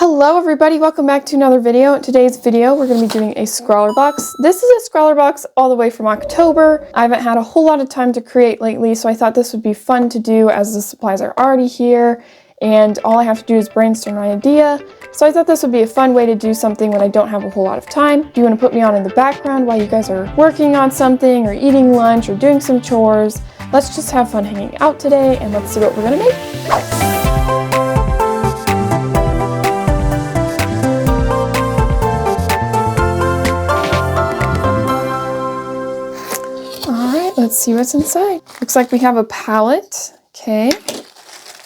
Hello everybody, welcome back to another video. In today's video, we're going to be doing a scrawler box. This is a scrawler box all the way from October. I haven't had a whole lot of time to create lately, so I thought this would be fun to do as the supplies are already here and all I have to do is brainstorm my idea. So I thought this would be a fun way to do something when I don't have a whole lot of time. Do you want to put me on in the background while you guys are working on something or eating lunch or doing some chores? Let's just have fun hanging out today and let's see what we're going to make. Let's see what's inside. Looks like we have a palette, okay,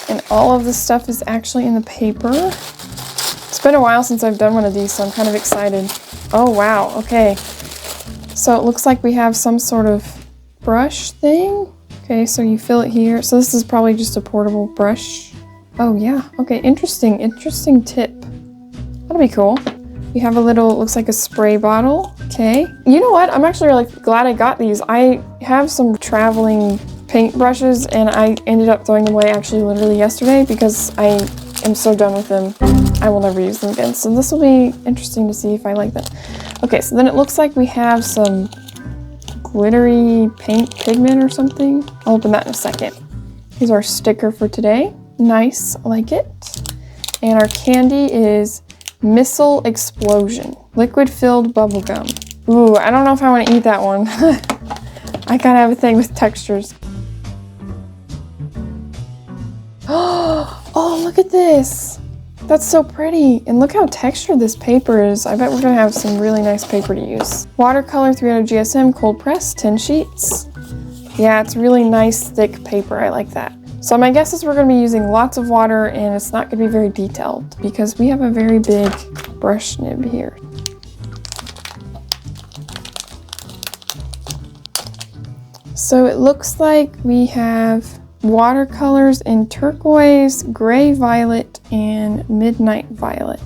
and all of this stuff is actually in the paper. It's been a while since I've done one of these, so I'm kind of excited. Oh wow, okay. So it looks like we have some sort of brush thing. Okay, so you fill it here. So this is probably just a portable brush. Oh yeah, okay, interesting tip. That'll be cool. We have a little, looks like a spray bottle. Okay. You know what? I'm actually really glad I got these. I have some traveling paint brushes and I ended up throwing them away actually literally yesterday because I am so done with them. I will never use them again. So this will be interesting to see if I like them. Okay, so then it looks like we have some glittery paint pigment or something. I'll open that in a second. Here's our sticker for today. Nice, I like it. And our candy is Missile Explosion, liquid-filled bubblegum. Ooh, I don't know if I want to eat that one. I kind of have a thing with textures. Oh, look at this. That's so pretty. And look how textured this paper is. I bet we're going to have some really nice paper to use. Watercolor 300 GSM, cold press, 10 sheets. Yeah, it's really nice, thick paper. I like that. So my guess is we're going to be using lots of water and it's not going to be very detailed because we have a very big brush nib here. So it looks like we have watercolors in turquoise, gray violet, and midnight violet.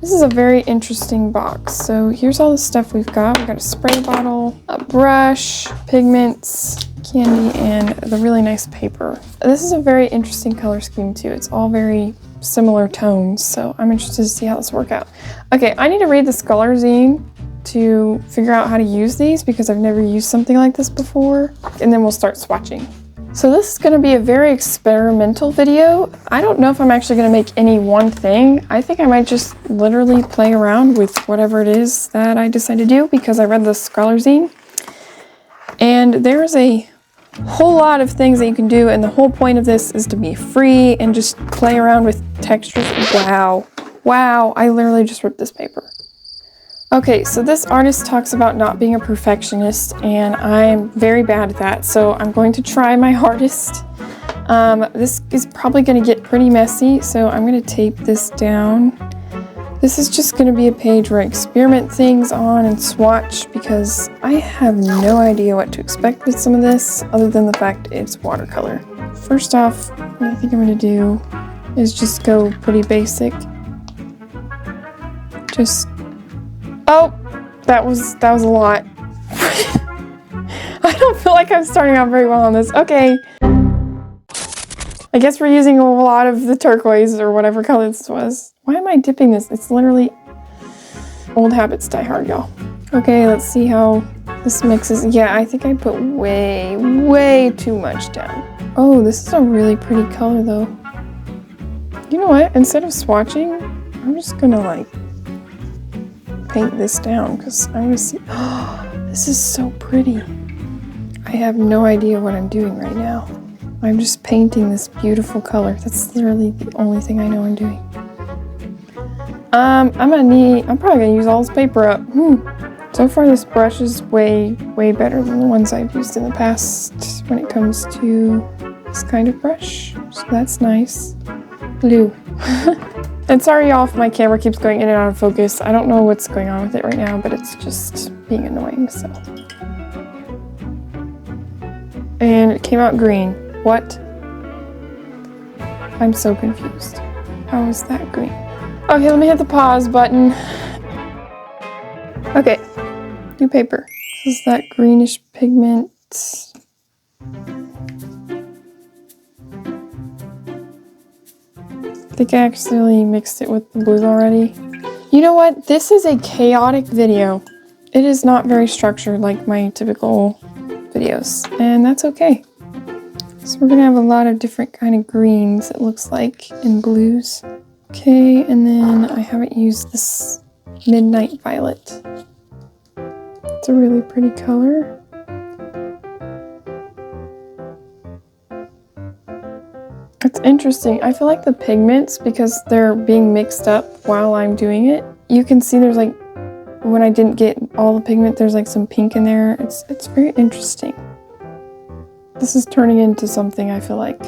This is a very interesting box. So here's all the stuff we've got. We've got a spray bottle, a brush, pigments, candy, and the really nice paper. This is a very interesting color scheme too. It's all very similar tones, so I'm interested to see how this works out. Okay, I need to read this color zine to figure out how to use these because I've never used something like this before, and then we'll start swatching. So this is going to be a very experimental video. I don't know if I'm actually going to make any one thing. I think I might just literally play around with whatever it is that I decide to do because I read this color zine. And there's a whole lot of things that you can do, and the whole point of this is to be free and just play around with textures. Wow, I literally just ripped this paper. Okay, so this artist talks about not being a perfectionist, and I'm very bad at that, so I'm going to try my hardest. This is probably going to get pretty messy, so I'm going to tape this down. This is just going to be a page where I experiment things on and swatch because I have no idea what to expect with some of this other than the fact it's watercolor. First off, what I think I'm going to do is just go pretty basic. Oh, that was a lot. I don't feel like I'm starting out very well on this. Okay. I guess we're using a lot of the turquoise or whatever color this was. Why am I dipping this? It's literally old habits die hard, y'all. Okay, let's see how this mixes. Yeah, I think I put way too much down. Oh, this is a really pretty color though. You know what? Instead of swatching, I'm just gonna like paint this down because I want to see. Oh, this is so pretty. I have no idea what I'm doing right now. I'm just painting this beautiful color. That's literally the only thing I know I'm doing. I'm probably gonna use all this paper up. So far this brush is way better than the ones I've used in the past when it comes to this kind of brush. So that's nice. Blue. And sorry y'all if my camera keeps going in and out of focus. I don't know what's going on with it right now, but it's just being annoying, so. And it came out green. What? I'm so confused. How is that green? Okay, let me hit the pause button. Okay, new paper. This is that greenish pigment. think I accidentally mixed it with the blue already. You know what? This is a chaotic video. It is not very structured like my typical videos, and that's okay. So we're gonna have a lot of different kind of greens, it looks like, and blues. Okay, and then I haven't used this Midnight Violet. It's a really pretty color. It's interesting. I feel like the pigments, because they're being mixed up while I'm doing it, you can see there's like, when I didn't get all the pigment, there's like some pink in there. It's very interesting. This is turning into something, I feel like.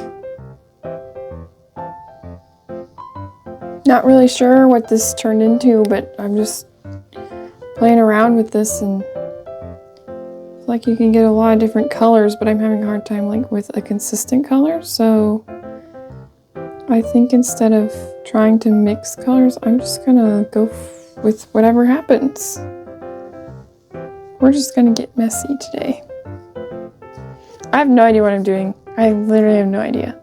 Not really sure what this turned into, but I'm just playing around with this, and I feel like you can get a lot of different colors, but I'm having a hard time like with a consistent color, so I think instead of trying to mix colors, I'm just gonna go with whatever happens. We're just gonna get messy today. I have no idea what I'm doing. I literally have no idea.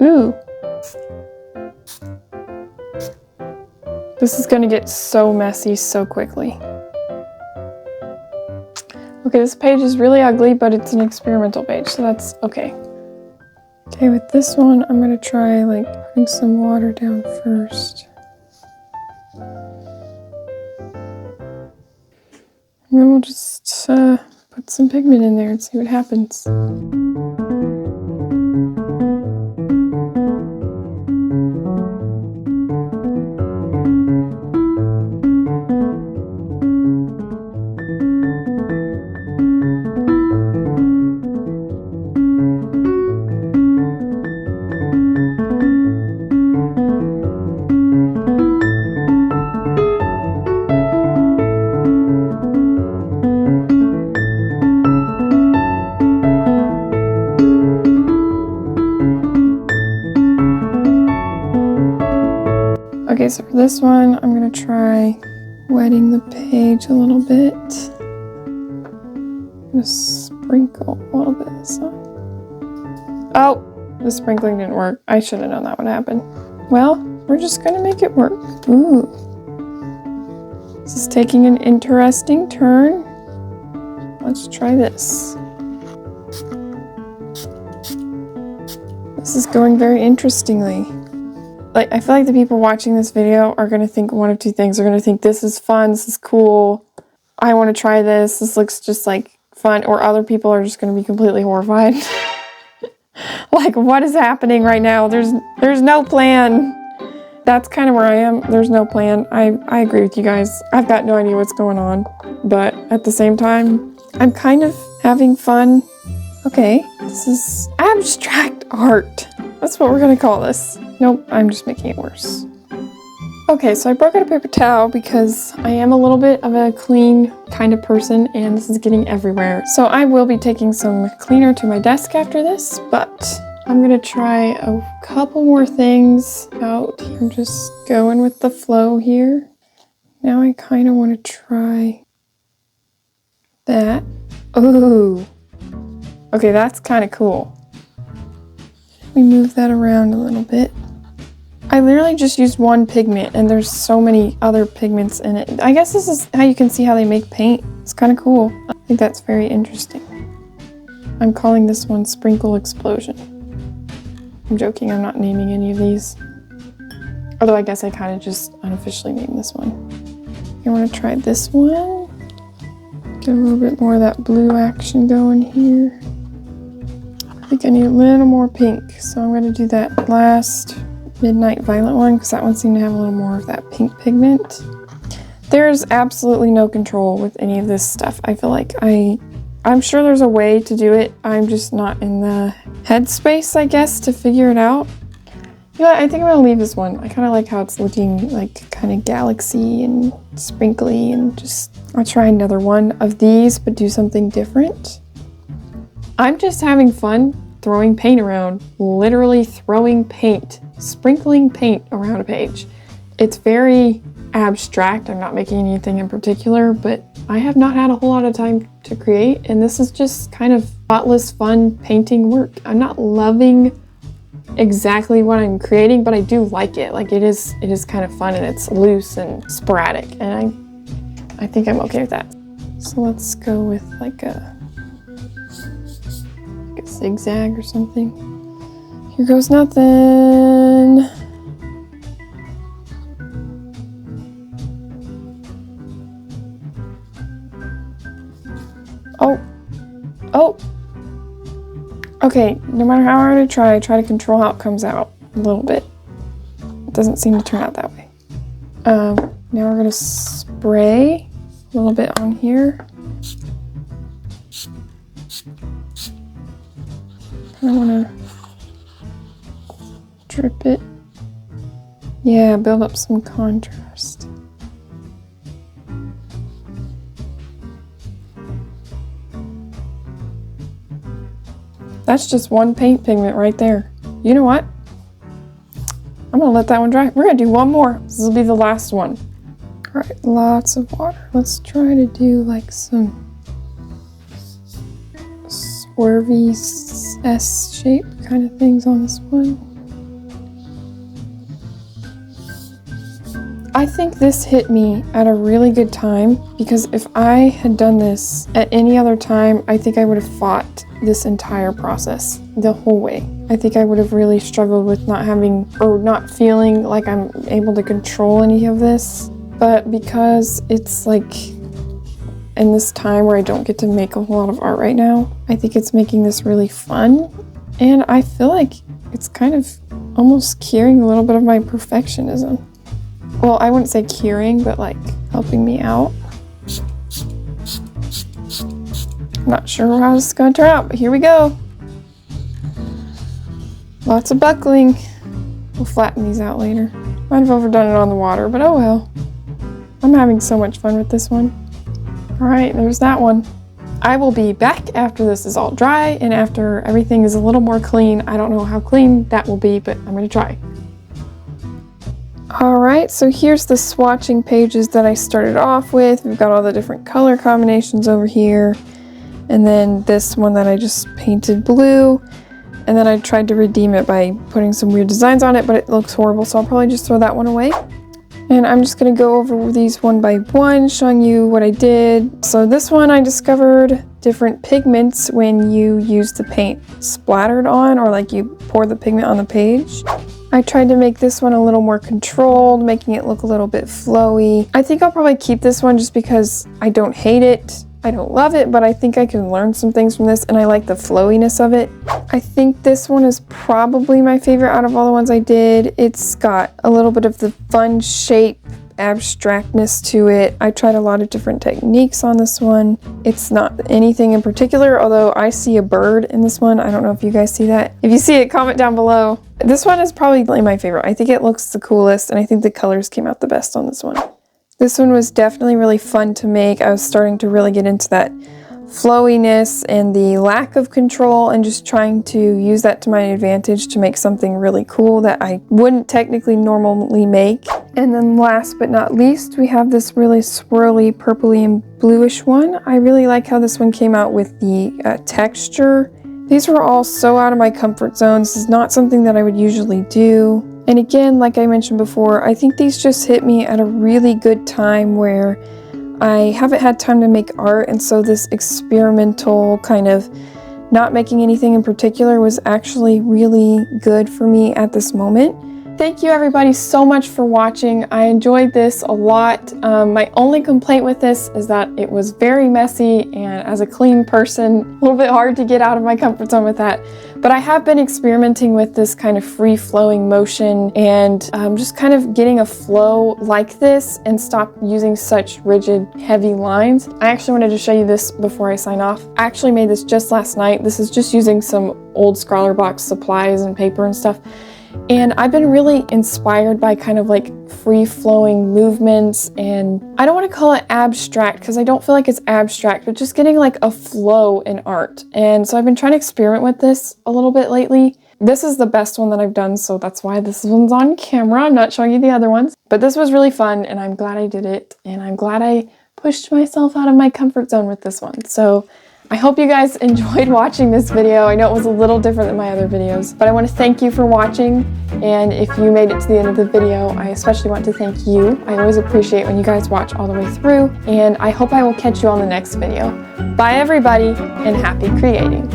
Ooh. This is gonna get so messy so quickly. Okay, this page is really ugly, but it's an experimental page, so that's okay. Okay, with this one, I'm gonna try like putting some water down first. And then we'll just put some pigment in there and see what happens. Okay, so for this one, I'm gonna try wetting the page a little bit. I'm gonna sprinkle a little bit of this on. Oh, the sprinkling didn't work. I should have known that would happen. Well, we're just gonna make it work. Ooh. This is taking an interesting turn. Let's try this. This is going very interestingly. Like, I feel like the people watching this video are gonna think one of two things. They're gonna think this is fun, this is cool, I wanna try this, this looks just like fun, or other people are just gonna be completely horrified. Like, what is happening right now? There's no plan. That's kind of where I am. There's no plan. I agree with you guys. I've got no idea what's going on, but at the same time, I'm kind of having fun. Okay, this is abstract art. That's what we're gonna call this. Nope, I'm just making it worse. Okay, so I broke out a paper towel because I am a little bit of a clean kind of person and this is getting everywhere. So I will be taking some cleaner to my desk after this, but I'm gonna try a couple more things out here. I'm just going with the flow here. Now I kind of want to try that. Ooh. Okay, that's kind of cool. We move that around a little bit. I literally just used one pigment and there's so many other pigments in it. I guess this is how you can see how they make paint. It's kind of cool. I think that's very interesting. I'm calling this one Sprinkle Explosion. I'm joking, I'm not naming any of these. Although I guess I kind of just unofficially named this one. I want to try this one. Get a little bit more of that blue action going here. I think I need a little more pink, so I'm going to do that last Midnight Violet one because that one seemed to have a little more of that pink pigment. There's absolutely no control with any of this stuff. I feel like I'm sure there's a way to do it. I'm just not in the headspace, I guess, to figure it out. You know what? I think I'm going to leave this one. I kind of like how it's looking like kind of galaxy and sprinkly, and just I'll try another one of these but do something different. I'm just having fun throwing paint around, literally throwing paint, sprinkling paint around a page. It's very abstract. I'm not making anything in particular, but I have not had a whole lot of time to create, and this is just kind of thoughtless, fun painting work. I'm not loving exactly what I'm creating, but I do like it. Like it is kind of fun, and it's loose and sporadic, and I think I'm okay with that. So let's go with like a zigzag or something. Here goes nothing. Oh. Okay, no matter how hard I try to control how it comes out a little bit. It doesn't seem to turn out that way. Now we're gonna spray a little bit on here. I wanna drip it. Yeah, build up some contrast. That's just one paint pigment right there. You know what? I'm gonna let that one dry. We're gonna do one more. This will be the last one. All right, lots of water. Let's try to do like some swervy S shape kind of things on this one. I think this hit me at a really good time, because if I had done this at any other time, I think I would have fought this entire process the whole way. I think I would have really struggled with not having or not feeling like I'm able to control any of this. But because it's like in this time where I don't get to make a whole lot of art right now, I think it's making this really fun. And I feel like it's kind of almost curing a little bit of my perfectionism. Well, I wouldn't say curing, but like helping me out. I'm not sure how this is going to turn out, but here we go. Lots of buckling. We'll flatten these out later. Might have overdone it on the water, but oh well. I'm having so much fun with this one. All right, there's that one. I will be back after this is all dry and after everything is a little more clean. I don't know how clean that will be, but I'm going to try. All right, so here's the swatching pages that I started off with. We've got all the different color combinations over here. And then this one that I just painted blue. And then I tried to redeem it by putting some weird designs on it, but it looks horrible, so I'll probably just throw that one away. And I'm just gonna go over these one by one, showing you what I did. So this one I discovered different pigments when you use the paint splattered on, or like you pour the pigment on the page. I tried to make this one a little more controlled, making it look a little bit flowy. I think I'll probably keep this one just because I don't hate it. I don't love it, but I think I can learn some things from this, and I like the flowiness of it. I think this one is probably my favorite out of all the ones I did. It's got a little bit of the fun shape, abstractness to it. I tried a lot of different techniques on this one. It's not anything in particular, although I see a bird in this one. I don't know if you guys see that. If you see it, comment down below. This one is probably my favorite. I think it looks the coolest, and I think the colors came out the best on this one. This one was definitely really fun to make. I was starting to really get into that flowiness and the lack of control, and just trying to use that to my advantage to make something really cool that I wouldn't technically normally make. And then last but not least, we have this really swirly purpley and bluish one. I really like how this one came out with the texture. These were all so out of my comfort zone. This is not something that I would usually do. And again, like I mentioned before, I think these just hit me at a really good time where I haven't had time to make art, and so this experimental kind of not making anything in particular was actually really good for me at this moment. Thank you everybody so much for watching. I enjoyed this a lot. My only complaint with this is that it was very messy, and as a clean person, a little bit hard to get out of my comfort zone with that. But I have been experimenting with this kind of free-flowing motion, and just kind of getting a flow like this and stop using such rigid, heavy lines. I actually wanted to show you this before I sign off. I actually made this just last night. This is just using some old Scrawler box supplies and paper and stuff. And I've been really inspired by kind of like free-flowing movements, and I don't want to call it abstract because I don't feel like it's abstract, but just getting like a flow in art. And so I've been trying to experiment with this a little bit lately. This is the best one that I've done, so that's why this one's on camera. I'm not showing you the other ones, but this was really fun, and I'm glad I did it, and I'm glad I pushed myself out of my comfort zone with this one. So I hope you guys enjoyed watching this video. I know it was a little different than my other videos, but I want to thank you for watching. And if you made it to the end of the video, I especially want to thank you. I always appreciate when you guys watch all the way through, and I hope I will catch you on the next video. Bye everybody, and happy creating.